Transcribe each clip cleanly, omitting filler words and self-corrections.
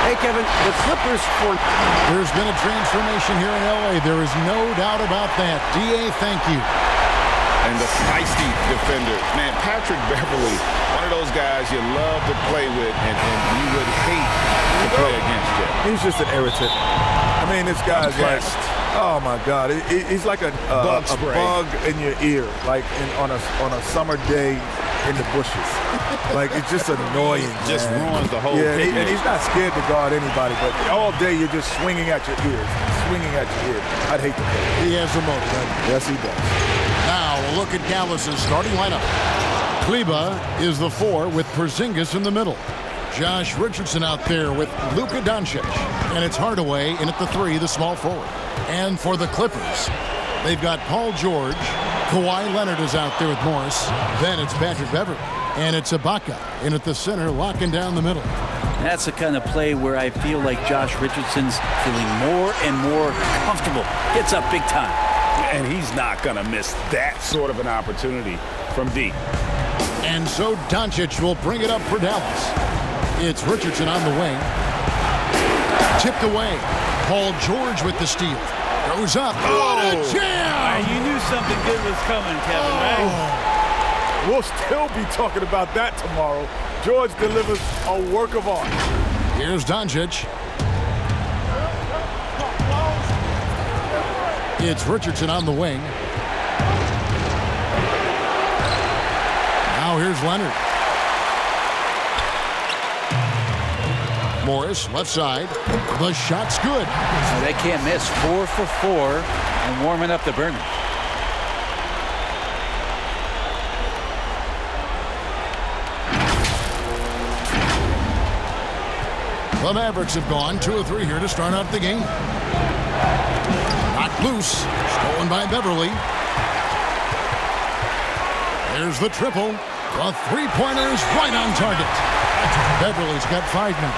Hey, Kevin, the Clippers for... There's been a transformation here in L.A. There is no doubt about that. D.A., thank you. And the feisty defender. Man, Patrick Beverley, one of those guys you love to play with and you would hate to play against him. He's just an irritant. I mean, this guy's like, oh my God, he's like a bug in your ear, like on a summer day in the bushes. Like, it's just annoying. Just ruins the whole picnic. Yeah, and he's not scared to guard anybody, but all day you're just swinging at your ears, swinging at your ears. I'd hate to play. He has the motor. Yes, he does. Now, a look at Dallas's starting lineup. Kleber is the 4 with Porzingis in the middle. Josh Richardson out there with Luka Doncic. And it's Hardaway in at the 3, the small forward. And for the Clippers, they've got Paul George. Kawhi Leonard is out there with Morris. Then it's Patrick Beverley. And it's Ibaka in at the center, locking down the middle. That's the kind of play where I feel like Josh Richardson's feeling more and more comfortable. Gets up big time. And he's not going to miss that sort of an opportunity from deep. And so Doncic will bring it up for Dallas. It's Richardson on the wing. Tipped away. Paul George with the steal. Goes up. What a jam! You knew something good was coming, Kevin, right? We'll still be talking about that tomorrow. George delivers a work of art. Here's Doncic. It's Richardson on the wing. Now here's Leonard. Morris, left side. The shot's good. So they can't miss. 4 for 4 and warming up the burners. The Mavericks have gone 2 of 3 here to start out the game. Knocked loose. Stolen by Beverley. There's the triple. The three-pointer is right on target. Beverley's got 5 now.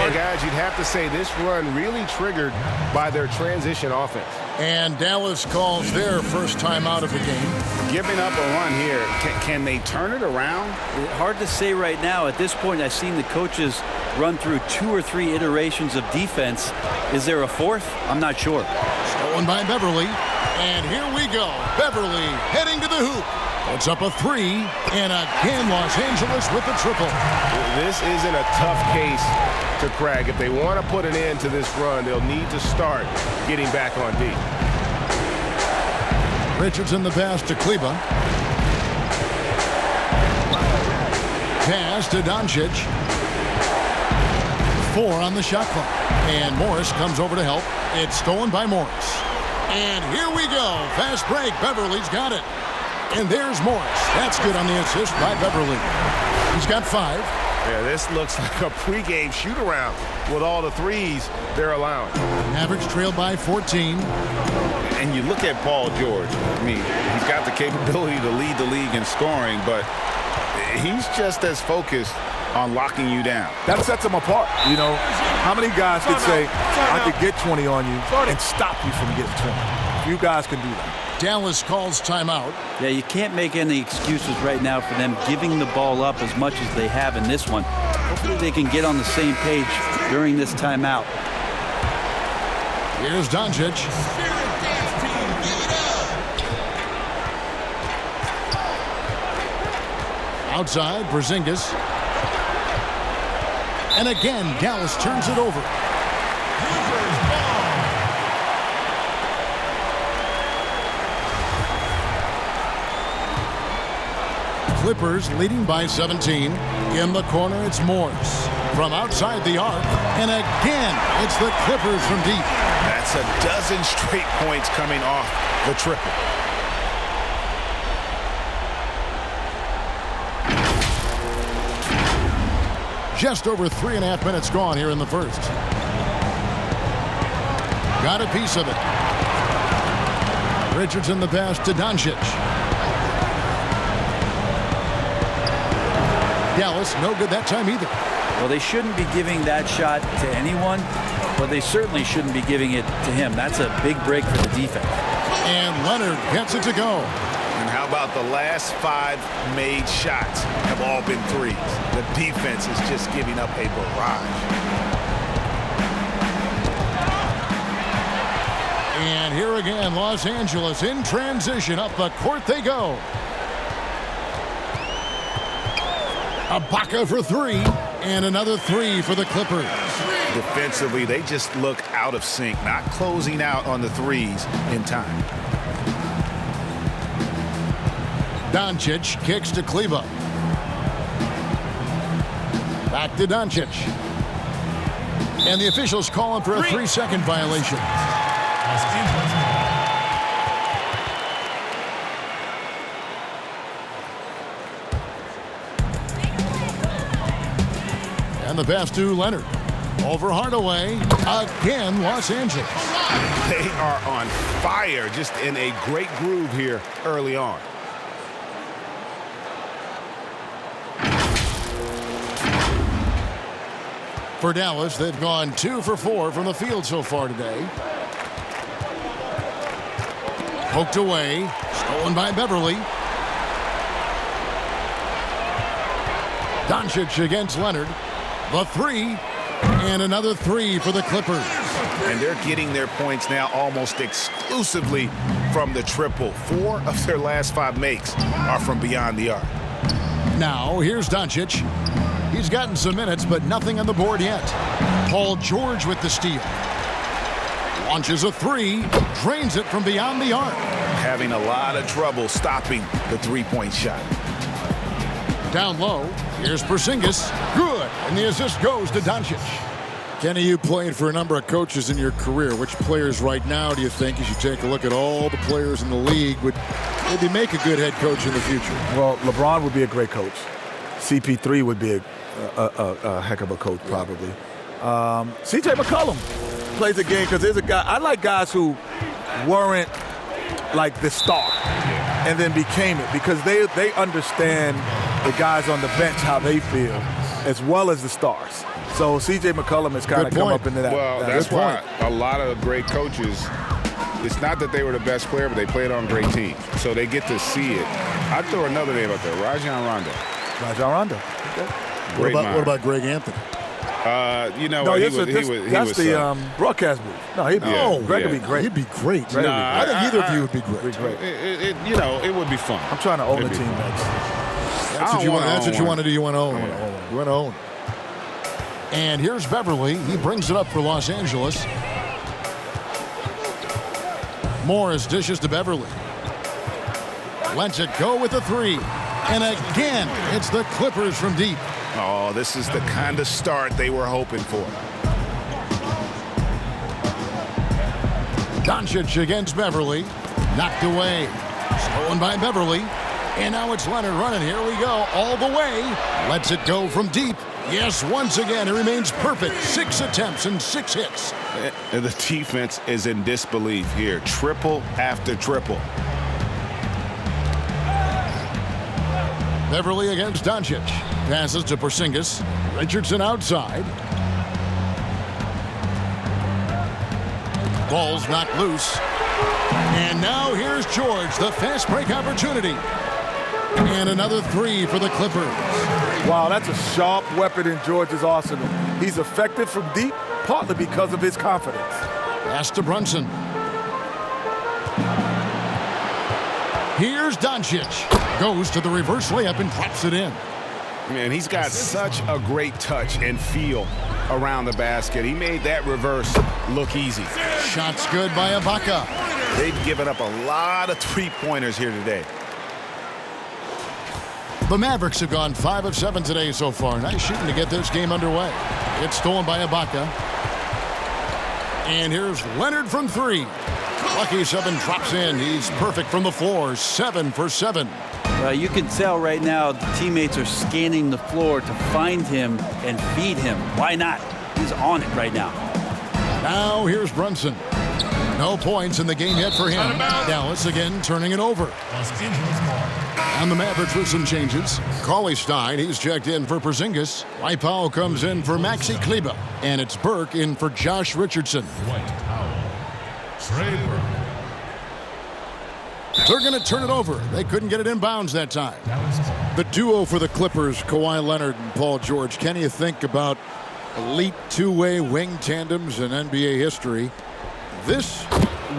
And guys, you'd have to say this run really triggered by their transition offense. And Dallas calls their first time out of the game. Giving up a run here, can they turn it around? Hard to say right now. At this point, I've seen the coaches run through 2 or 3 iterations of defense. Is there a 4th? I'm not sure. Stolen by Beverley. And here we go. Beverley heading to the hoop. Puts up a 3. And again, Los Angeles with the triple. This isn't a tough case to crack. If they want to put an end to this run, they'll need to start getting back on D. Richardson the pass to Kleber. Pass to Doncic. 4 on the shot clock. And Morris comes over to help. It's stolen by Morris. And here we go. Fast break. Beverley's got it. And there's Morris. That's good on the assist by Beverley. He's got 5. Yeah, this looks like a pregame shoot-around with all the threes they're allowing. Mavericks trailed by 14. And you look at Paul George. I mean, he's got the capability to lead the league in scoring, but he's just as focused on locking you down. That sets him apart. You know, how many guys could say, I could get 20 on you and stop you from getting 20? You guys can do that. Dallas calls timeout. Yeah, you can't make any excuses right now for them giving the ball up as much as they have in this one. Hopefully they can get on the same page during this timeout. Here's Doncic. Outside, Porzingis. And again, Dallas turns it over. Clippers leading by 17. In the corner, it's Morris. From outside the arc. And again, it's the Clippers from deep. That's a dozen straight points coming off the triple. Just over 3.5 minutes gone here in the first. Got a piece of it. Richardson the pass to Doncic. Dallas no good that time either. Well, they shouldn't be giving that shot to anyone, but they certainly shouldn't be giving it to him. That's a big break for the defense. And Leonard gets it to go. And how about the last 5 made shots have all been threes? The defense is just giving up a barrage. here again. Los Angeles in transition. Up the court they go. Ibaka for three. And another three for the Clippers. Defensively, they just look out of sync, not closing out on the threes in time. Doncic kicks to Kleber. Back to Doncic. And the officials calling for a 3-second violation. And the pass to Leonard. Over Hardaway. Again, Los Angeles. They are on fire, just in a great groove here early on. For Dallas, they've gone 2 for 4 from the field so far today. Poked away. Stolen by Beverly. Doncic against Leonard. The three. And another three for the Clippers. And they're getting their points now almost exclusively from the triple. 4 of their last 5 makes are from beyond the arc. Now, here's Doncic. He's gotten some minutes, but nothing on the board yet. Paul George with the steal. Launches a three. Drains it from beyond the arc. Having a lot of trouble stopping the three-point shot. Down low. Here's Porzingis. Good. And the assist goes to Doncic. Kenny, you played for a number of coaches in your career. Which players right now do you think you should take a look at all the players in the league would maybe make a good head coach in the future? Well, LeBron would be a great coach. CP3 would be a heck of a coach, probably. C.J. McCollum plays a game because there's a guy. I like guys who weren't like the star and then became it because they understand the guys on the bench, how they feel, as well as the stars. So C.J. McCollum has kind of come up into that. Well, that's why a lot of great coaches, it's not that they were the best player, but they played on great teams. So they get to see it. I'd throw another name out there, Rajon Rondo. Rajon Rondo. Okay. What about Greg Anthony? That's the broadcast booth. No, he'd be Greg would be great. He'd be great. Nah, I think either of you would be great. It would be fun. I'm trying to own the team next. That's what you want to do. You want to own. You want to own. And here's Beverly. He brings it up for Los Angeles. Morris dishes to Beverly. Lets it go with a three. And again, it's the Clippers from deep. Oh, this is the kind of start they were hoping for. Doncic against Beverly. Knocked away. Stolen by Beverly. And now it's Leonard running. Here we go. All the way. Lets it go from deep. Yes, once again, it remains perfect. 6 attempts and 6 hits. And the defense is in disbelief here. Triple after triple. Beverly against Doncic. Passes to Porzingis. Richardson outside. Ball's knocked loose. And now here's George, the fast break opportunity. And another three for the Clippers. Wow, that's a sharp weapon in George's arsenal. He's effective from deep, partly because of his confidence. Pass to Brunson. Here's Doncic. Goes to the reverse layup and drops it in. Man, he's got such a great touch and feel around the basket. He made that reverse look easy. Shots good by Ibaka. They've given up a lot of three-pointers here today. The Mavericks have gone 5 of 7 today so far. Nice shooting to get this game underway. It's stolen by Ibaka. And here's Leonard from 3. Lucky 7 drops in. He's perfect from the floor. 7 for 7. You can tell right now the teammates are scanning the floor to find him and feed him. Why not? He's on it right now. Now here's Brunson. No points in the game yet for him. Dallas again turning it over. And the Mavericks with some changes. Cauley Stein, he's checked in for Porzingis. Dwight Powell comes in for Maxi Kleber. And it's Burke in for Josh Richardson. They're going to turn it over. They couldn't get it in bounds that time. The duo for the Clippers, Kawhi Leonard and Paul George. Can you think about elite two-way wing tandems in NBA history? This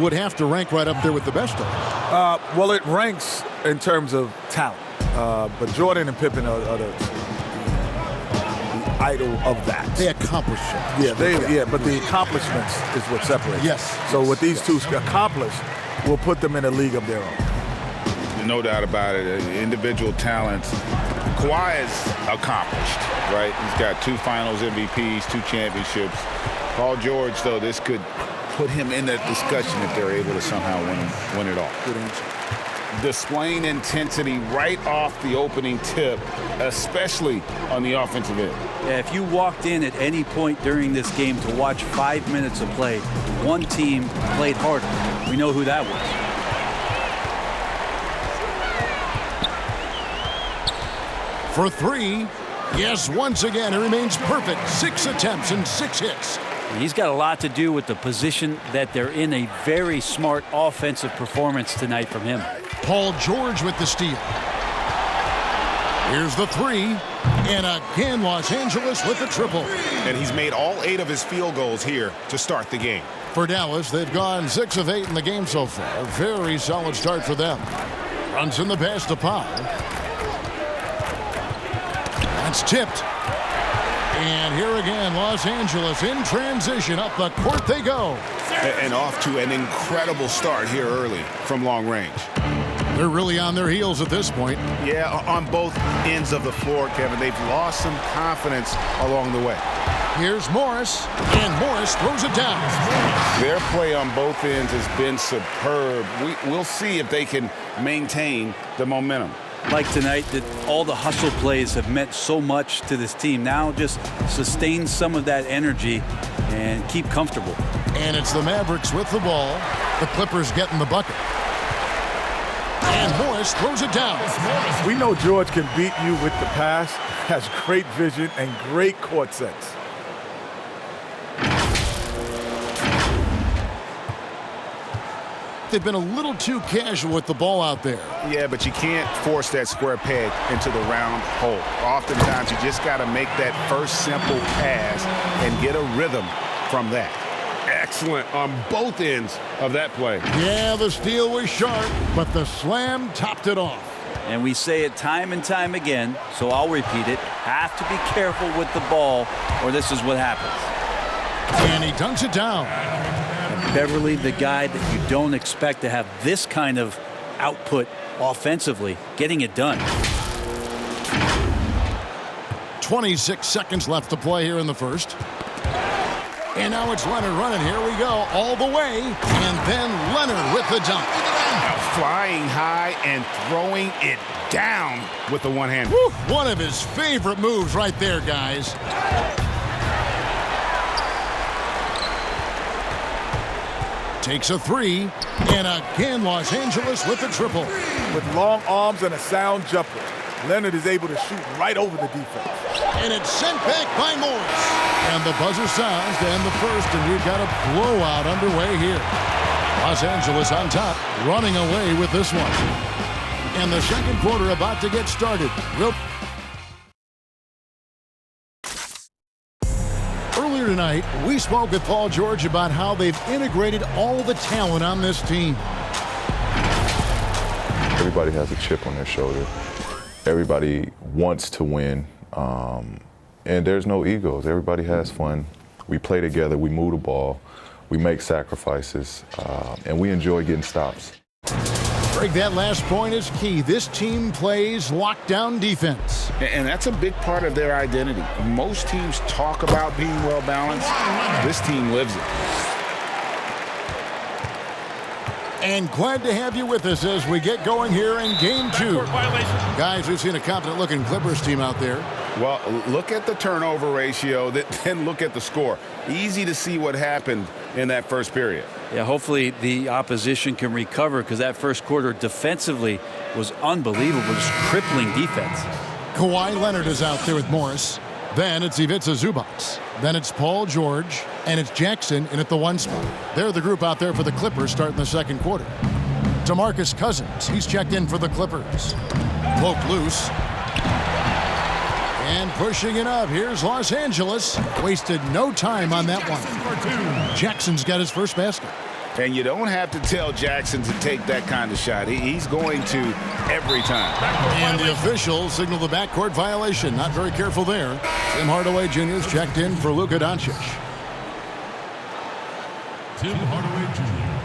would have to rank right up there with the best of them. Well, it ranks in terms of talent. But Jordan and Pippen are the idol of that. They accomplish it. But the accomplishments is what separates. Yes. So what these two accomplished will put them in a league of their own. No doubt about it. Individual talents. Kawhi is accomplished, right? He's got 2 Finals MVPs, 2 championships. Paul George, though, this could put him in that discussion if they're able to somehow win it all. Good answer. Displaying intensity right off the opening tip, especially on the offensive end. Yeah, if you walked in at any point during this game to watch 5 minutes of play, one team played harder. We know who that was. For 3. Yes, once again, he remains perfect. 6 attempts and 6 hits. He's got a lot to do with the position that they're in. A very smart offensive performance tonight from him. Paul George with the steal. Here's the 3. And again, Los Angeles with the triple. And he's made all 8 of his field goals here to start the game. For Dallas, they've gone 6 of 8 in the game so far. Very solid start for them. Runs in the pass to Powell. That's tipped. And here again, Los Angeles in transition. Up the court they go. And off to an incredible start here early from long range. They're really on their heels at this point. Yeah, on both ends of the floor, Kevin. They've lost some confidence along the way. Here's Morris, and Morris throws it down. Their play on both ends has been superb. We'll see if they can maintain the momentum. Like tonight, that all the hustle plays have meant so much to this team. Now just sustain some of that energy and keep comfortable. And it's the Mavericks with the ball. The Clippers getting the bucket. And Morris throws it down. We know George can beat you with the pass, has great vision and great court sense. They've been a little too casual with the ball out there. Yeah, but you can't force that square peg into the round hole. Oftentimes, you just got to make that first simple pass and get a rhythm from that. Excellent on both ends of that play. Yeah, the steal was sharp, but the slam topped it off. And we say it time and time again, so I'll repeat it. Have to be careful with the ball, or this is what happens. And he dunks it down. Beverly, the guy that you don't expect to have this kind of output offensively, getting it done. 26 seconds left to play here in the first. And now it's Leonard running. Here we go, all the way. And then Leonard with the dunk. Flying high and throwing it down with the one hand. Woo, one of his favorite moves right there, guys. Takes a 3, and again Los Angeles with the triple. With long arms and a sound jumper, Leonard is able to shoot right over the defense. And it's sent back by Morris. And the buzzer sounds to end the first, and we've got a blowout underway here. Los Angeles on top, running away with this one. And the second quarter about to get started. Earlier tonight, we spoke with Paul George about how they've integrated all the talent on this team. Everybody has a chip on their shoulder. Everybody wants to win, and there's no egos. Everybody has fun. We play together, we move the ball, we make sacrifices, and we enjoy getting stops. Greg, that last point is key. This team plays lockdown defense. And that's a big part of their identity. Most teams talk about being well-balanced. This team lives it. And glad to have you with us as we get going here in Game 2. Guys, we've seen a confident-looking Clippers team out there. Well, look at the turnover ratio, then look at the score. Easy to see what happened in that first period. Yeah, hopefully the opposition can recover because that first quarter defensively was unbelievable, just crippling defense. Kawhi Leonard is out there with Morris. Then it's Ivica Zubac. Then it's Paul George. And it's Jackson in at the 1 spot. They're the group out there for the Clippers starting the second quarter. DeMarcus Cousins, he's checked in for the Clippers. Poke loose. And pushing it up, here's Los Angeles. Wasted no time on that one. Jackson's got his first basket. And you don't have to tell Jackson to take that kind of shot. He's going to every time. And the officials signal the backcourt violation. Not very careful there. Tim Hardaway Jr. is checked in for Luka Doncic. Tim Hardaway Jr.